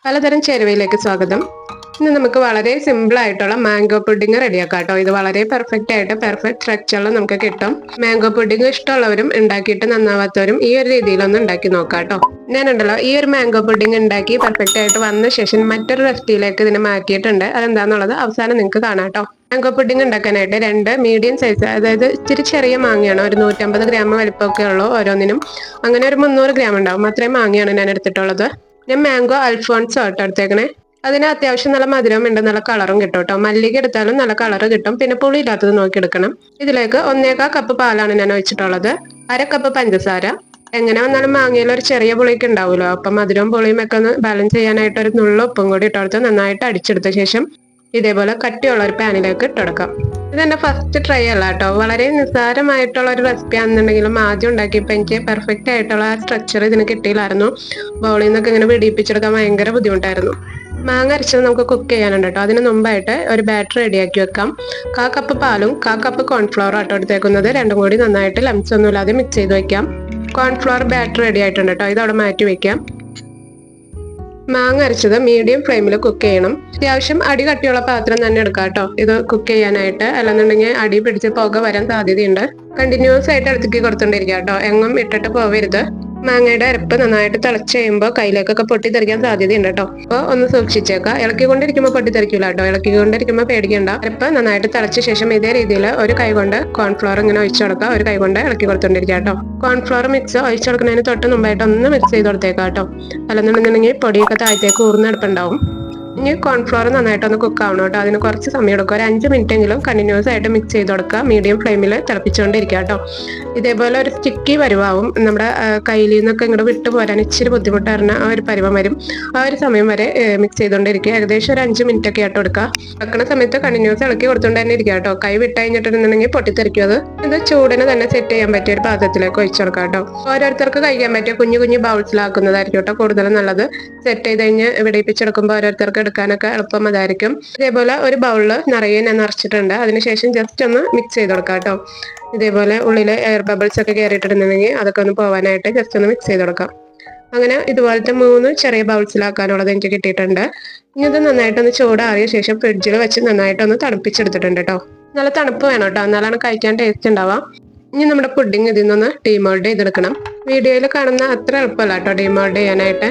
പലതരം ചേരുവയിലേക്ക് സ്വാഗതം. ഇന്ന് നമുക്ക് വളരെ സിമ്പിൾ ആയിട്ടുള്ള മാംഗോ പുഡിംഗ് റെഡിയാക്കാം കേട്ടോ. ഇത് വളരെ പെർഫെക്റ്റ് ആയിട്ട് പെർഫെക്റ്റ് സ്ട്രക്ചറിൽ നമുക്ക് കിട്ടും. മാംഗോ പുഡിംഗ് ഇഷ്ടമുള്ളവരും ഉണ്ടാക്കിയിട്ട് നന്നാവാത്തവരും ഈ ഒരു രീതിയിലൊന്ന് ഉണ്ടാക്കി നോക്കാം കേട്ടോ. ഞാനുണ്ടല്ലോ ഈ ഒരു മാംഗോ പുഡിംഗ് ഉണ്ടാക്കി പെർഫെക്റ്റ് ആയിട്ട് വന്ന ശേഷം മറ്റൊരു റെസിപ്പിയിലേക്ക് ഇതിനെ മാറ്റിയിട്ടുണ്ട്. അതെന്താന്നുള്ളത് അവസാനം നിങ്ങൾക്ക് കാണാം കേട്ടോ. മാംഗോ പുഡിംഗ് ഉണ്ടാക്കാനായിട്ട് 2 മീഡിയം സൈസ്, അതായത് ഇച്ചിരി ചെറിയ മാങ്ങയാണ്, ഒരു 150 ഗ്രാം വലിപ്പമൊക്കെ ഉള്ളൂ ഓരോന്നിനും. അങ്ങനെ ഒരു 300 ഗ്രാം ഉണ്ടാവും. അത്രയും മാങ്ങയാണ് ഞാൻ എടുത്തിട്ടുള്ളത്. ഞാൻ മാംഗോ അൽഫോൺസോ കേട്ടോ എടുത്തേക്കണേ. അതിന് അത്യാവശ്യം നല്ല മധുരം ഉണ്ട്, നല്ല കളറും കിട്ടും കേട്ടോ. മല്ലിക എടുത്താലും നല്ല കളർ കിട്ടും. പിന്നെ പുളി ഇല്ലാത്തത് നോക്കി എടുക്കണം. ഇതിലേക്ക് 1/4 കപ്പ് പാലാണ് ഞാൻ ഒഴിച്ചിട്ടുള്ളത്. 1/2 കപ്പ് പഞ്ചസാര. എങ്ങനെ വന്നാലും മാങ്ങയിൽ ഒരു ചെറിയ പുളിയൊക്കെ ഉണ്ടാവുമല്ലോ, അപ്പം മധുരവും പുളിയും ഒക്കെ ഒന്ന് ബാലൻസ് ചെയ്യാനായിട്ട് ഒരു നുള്ള ഉപ്പും കൂടി ഇട്ടെടുത്ത് നന്നായിട്ട് അടിച്ചെടുത്ത ശേഷം ഇതേപോലെ കട്ടിയുള്ള ഒരു പാനിലേക്ക് ഇട്ടെടുക്കാം. ഇതെന്റെ ഫസ്റ്റ് ട്രൈ അല്ല കേട്ടോ. വളരെ നിസ്സാരമായിട്ടുള്ള ഒരു റെസിപ്പി ആണെന്നുണ്ടെങ്കിലും ആദ്യം ഉണ്ടാക്കിയപ്പോൾ എനിക്ക് പെർഫെക്റ്റ് ആയിട്ടുള്ള ആ സ്ട്രക്ചർ ഇതിന് കിട്ടിയില്ലായിരുന്നു. ബൗളിൽ നിന്നൊക്കെ ഇങ്ങനെ പിടിപ്പിച്ചെടുക്കാൻ ഭയങ്കര ബുദ്ധിമുട്ടായിരുന്നു. മാങ്ങ അരച്ചത് നമുക്ക് കുക്ക് ചെയ്യാനുണ്ട് കേട്ടോ. അതിന് മുമ്പായിട്ട് ഒരു ബാറ്റർ റെഡിയാക്കി വെക്കാം. 1/4 കപ്പ് പാലും 1/4 കപ്പ് കോൺഫ്ലവർ ആട്ടോ എടുത്തേക്കുന്നത്. രണ്ടും കൂടി നന്നായിട്ട് ലംസ് ഒന്നും ഇല്ലാതെ മിക്സ് ചെയ്ത് വെക്കാം. കോൺഫ്ലവർ ബാറ്റർ റെഡി ആയിട്ടുണ്ട് കേട്ടോ. ഇത് അവിടെ മാറ്റി വെക്കാം. മാങ്ങ അരച്ചത് മീഡിയം ഫ്ലെയിമിൽ കുക്ക് ചെയ്യണം. അത്യാവശ്യം അടി കട്ടിയുള്ള പാത്രം തന്നെ എടുക്കാം കേട്ടോ ഇത് കുക്ക് ചെയ്യാനായിട്ട്. അല്ലെന്നുണ്ടെങ്കിൽ അടി പിടിച്ച് പുക വരാൻ സാധ്യതയുണ്ട്. കണ്ടിന്യൂസ് ആയിട്ട് അടുത്തേക്ക് കൊടുത്തോണ്ടിരിക്കുക കേട്ടോ, എങ്ങും ഇട്ടിട്ട് പോവരുത്. മാങ്ങയുടെ അരപ്പ് നന്നായിട്ട് തിളച്ച് കഴിയുമ്പോൾ കയ്യിലേക്കൊക്കെ പൊട്ടിത്തെറിക്കാൻ സാധ്യതയുണ്ട് കേട്ടോ. അപ്പോൾ ഒന്ന് സൂക്ഷിച്ചേക്കാം. ഇളക്കിക്കൊണ്ടിരിക്കുമ്പോൾ പൊട്ടിത്തെറിക്കില്ല കേട്ടോ. ഇളക്കിക്കൊണ്ടിരിക്കുമ്പോൾ പേടിക്കേണ്ട. അരപ്പ് നന്നായിട്ട് തിളച്ച ശേഷം ഇതേ രീതിയിൽ ഒരു കൈ കൊണ്ട് കോൺഫ്ലവർ ഇങ്ങനെ ഒഴിച്ചു കൊടുക്കുക, ഒരു കൈ കൊണ്ട് ഇളക്കി കൊടുത്തോണ്ടിരിക്കുക കേട്ടോ. കോൺഫ്ലവർ മിക്സ് ഒഴിച്ചു കൊടുക്കുന്നതിന് തൊട്ട് മുമ്പായിട്ട് ഒന്ന് മിക്സ് ചെയ്ത് കൊടുത്തേക്കാം കേട്ടോ. അല്ലെന്നുണ്ടെന്നുണ്ടെങ്കിൽ പൊടിയൊക്കെ താഴത്തേക്ക് ഊർന്നെടുപ്പുണ്ടാവും. ഇനി കോൺഫ്ലവർ നന്നായിട്ടൊന്ന് കുക്ക് ആവണം കേട്ടോ. അതിന് കുറച്ച് സമയം എടുക്കുക. ഒരു 5 മിനിറ്റ് എങ്കിലും കണ്ടിന്യൂസ് ആയിട്ട് മിക്സ് ചെയ്ത് കൊടുക്കുക. മീഡിയം ഫ്ലെയിമിൽ തിളപ്പിച്ചുകൊണ്ടിരിക്കുക കേട്ടോ. ഇതേപോലെ ഒരു സ്റ്റിക്കി പരുവാവും. നമ്മുടെ കയ്യിൽ നിന്നൊക്കെ ഇങ്ങോട്ട് വിട്ടു പോരാൻ ഇച്ചിരി ബുദ്ധിമുട്ടായിരുന്ന ആ ഒരു പരുവം വരും. ആ ഒരു സമയം വരെ മിക്സ് ചെയ്തുകൊണ്ടിരിക്കുക. ഏകദേശം ഒരു 5 മിനിറ്റ് ഒക്കെ ആയിട്ട് കൊടുക്കുക. വെക്കുന്ന സമയത്ത് കണ്ടിന്യൂസ് ഇളക്കി കൊടുത്തുകൊണ്ട് തന്നെ ഇരിക്കുക കേട്ടോ. കൈ വിട്ട് കഴിഞ്ഞിട്ടുണ്ടെന്നുണ്ടെങ്കിൽ പൊട്ടിത്തെറിക്കും. ഇത് ചൂടിന് തന്നെ സെറ്റ് ചെയ്യാൻ പറ്റിയ ഒരു പാത്രത്തിലേക്ക് ഒഴിച്ചു കൊടുക്കാം കേട്ടോ. ഓരോരുത്തർക്ക് കഴിക്കാൻ പറ്റിയ കുഞ്ഞു കുഞ്ഞു ബൗൾസിലാക്കുന്നതായിരിക്കും കേട്ടോ കൂടുതൽ നല്ലത്. സെറ്റ് ചെയ്ത് കഴിഞ്ഞ് വിടിപ്പിച്ചെടുക്കുമ്പോൾ ഓരോരുത്തർക്ക് എടുക്കാനൊക്കെ എളുപ്പം അതായിരിക്കും. ഇതേപോലെ ഒരു ബൗളിൽ നിറയെ ഞാൻ നിറച്ചിട്ടുണ്ട്. അതിനുശേഷം ജസ്റ്റ് ഒന്ന് മിക്സ് ചെയ്ത് കൊടുക്കാം കേട്ടോ. ഇതേപോലെ ഉള്ളിൽ എയർ ബബിൾസ് ഒക്കെ കയറിയിട്ടുണ്ടെങ്കിൽ അതൊക്കെ ഒന്ന് പോകാനായിട്ട് ജസ്റ്റ് ഒന്ന് മിക്സ് ചെയ്ത് കൊടുക്കാം. അങ്ങനെ ഇതുപോലത്തെ 3 ചെറിയ ബൗൾസിലാക്കാനുള്ളത് എനിക്ക് കിട്ടിയിട്ടുണ്ട്. ഇനി ഇത് നന്നായിട്ടൊന്ന് ചൂടാറിയ ശേഷം ഫ്രിഡ്ജിൽ വെച്ച് നന്നായിട്ടൊന്ന് തണുപ്പിച്ചെടുത്തിട്ടുണ്ട് കേട്ടോ. നല്ല തണുപ്പ് വേണം കേട്ടോ, എന്നാലാണ് കഴിക്കാൻ ടേസ്റ്റ് ഉണ്ടാവാം. ഇനി നമ്മുടെ പുഡിംഗ് ഇതിൽ നിന്ന് ഡീമോൾഡ് ചെയ്തെടുക്കണം. വീഡിയോയിൽ കാണുന്ന അത്ര എളുപ്പമല്ല കേട്ടോ ഡീമോൾഡ് ചെയ്യാനായിട്ട്.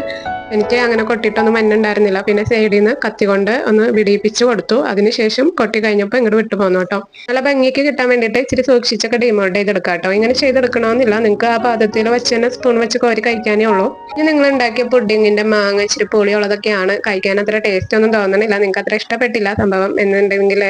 എനിക്ക് അങ്ങനെ കൊട്ടിയിട്ടൊന്നും മഞ്ഞുണ്ടായിരുന്നില്ല. പിന്നെ സൈഡിൽ നിന്ന് കത്തി കൊണ്ട് ഒന്ന് വിടിയിപ്പിച്ച് കൊടുത്തു. അതിനുശേഷം കൊട്ടി കഴിഞ്ഞപ്പോൾ ഇങ്ങോട്ട് വിട്ടു പോന്നു കേട്ടോ. നല്ല ഭംഗിക്ക് കിട്ടാൻ വേണ്ടിയിട്ട് ഇച്ചിരി സൂക്ഷിച്ചൊക്കെ ഡീമോൾഡ് ചെയ്തെടുക്കാം കേട്ടോ. ഇങ്ങനെ ചെയ്തെടുക്കണമെന്നില്ല, നിങ്ങൾക്ക് ആ പാത്രത്തിൽ വെച്ച് തന്നെ സ്പൂൺ വെച്ച് കോരി കഴിക്കാനേ ഉള്ളൂ. ഇനി നിങ്ങൾ ഉണ്ടാക്കിയ പുഡിങ്ങിന്റെ മാങ്ങ ഇച്ചിരി പുളിയുള്ളതൊക്കെയാണ്, കഴിക്കാൻ അത്ര ടേസ്റ്റ് ഒന്നും തോന്നണില്ല, നിങ്ങൾക്ക് അത്ര ഇഷ്ടപ്പെട്ടില്ല സംഭവം എന്നുണ്ടെങ്കിൽ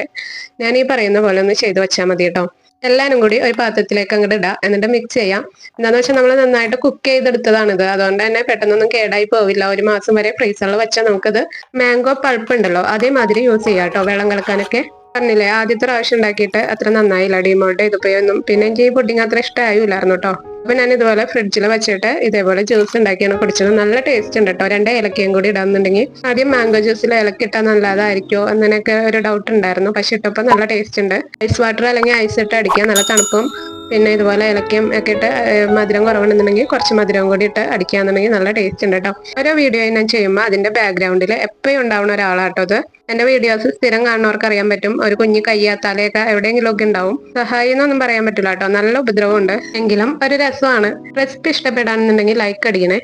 ഞാൻ ഈ പറയുന്ന പോലെ ഒന്ന് ചെയ്ത് വെച്ചാൽ മതി കേട്ടോ. എല്ലാവരും കൂടി ഒരു പാത്രത്തിലേക്ക് അങ്ങോട്ട് ഇടാം. എന്നിട്ട് മിക്സ് ചെയ്യാം. എന്താണെന്ന് വെച്ചാൽ നമ്മൾ നന്നായിട്ട് കുക്ക് ചെയ്തെടുത്തതാണിത്. അതുകൊണ്ട് തന്നെ പെട്ടെന്നൊന്നും കേടായി പോവില്ല. 1 മാസം വരെ ഫ്രീസറിൽ വെച്ചാൽ നമുക്കത് മാംഗോ പൾപ്പ് ഉണ്ടല്ലോ അതേമാതിരി യൂസ് ചെയ്യാം കേട്ടോ. വെള്ളം കലക്കാനൊക്കെ പറഞ്ഞില്ലേ, ആദ്യത്തെ പ്രാവശ്യം ഉണ്ടാക്കിയിട്ട് അത്ര നന്നായില്ല, ഡീമോൾഡ് ചെയ്തപ്പോഴൊന്നും. പിന്നെ എനിക്ക് ഈ പുഡിങ് അത്ര ഇഷ്ടമായില്ലായിരുന്നു കേട്ടോ. അപ്പൊ ഞാൻ ഇതുപോലെ ഫ്രിഡ്ജിൽ വെച്ചിട്ട് ഇതേപോലെ ജ്യൂസ് ഉണ്ടാക്കിയാണ് കുടിച്ചത്. നല്ല ടേസ്റ്റ് ഉണ്ട് കേട്ടോ. 2 ഏലക്കയും കൂടി ഇടാന്നുണ്ടെങ്കിൽ, ആദ്യം മാംഗോ ജ്യൂസിൽ ഏലക്ക ഇട്ടാൽ നല്ലതായിരിക്കോ അങ്ങനെയൊക്കെ ഒരു ഡൗട്ട് ഉണ്ടായിരുന്നു. പക്ഷെ ഇട്ടപ്പോൾ നല്ല ടേസ്റ്റ് ഉണ്ട്. ഐസ് വാട്ടർ അല്ലെങ്കിൽ ഐസ് ഇട്ട് അടിക്കുക, നല്ല തണുപ്പും പിന്നെ ഇതുപോലെ ഏലക്കയും ഒക്കെ ഇട്ട് മധുരം കുറവുണ്ടെന്നുണ്ടെങ്കിൽ കുറച്ച് മധുരവും കൂടി ഇട്ട് അടിക്കുകയാണെന്നുണ്ടെങ്കിൽ നല്ല ടേസ്റ്റ് ഉണ്ട് കേട്ടോ. ഓരോ വീഡിയോ ഞാൻ ചെയ്യുമ്പോൾ അതിന്റെ ബാക്ക്ഗ്രൗണ്ടിൽ എപ്പോഴും ഉണ്ടാവുന്ന ഒരാളാട്ടോ അത്. എന്റെ വീഡിയോസ് സ്ഥിരം കാണുന്നവർക്ക് അറിയാൻ പറ്റും. ഒരു കുഞ്ഞു കയ്യാത്താലെയൊക്കെ എവിടെയെങ്കിലും ഒക്കെ ഉണ്ടാവും. സഹായം എന്നൊന്നും പറയാൻ പറ്റില്ല കേട്ടോ, നല്ല ഉപദ്രവം ഉണ്ട്. എങ്കിലും ഒരു രസമാണ്. റെസിപ്പി ഇഷ്ടപ്പെടാണെന്നുണ്ടെങ്കിൽ ലൈക്ക് അടിക്കണേ.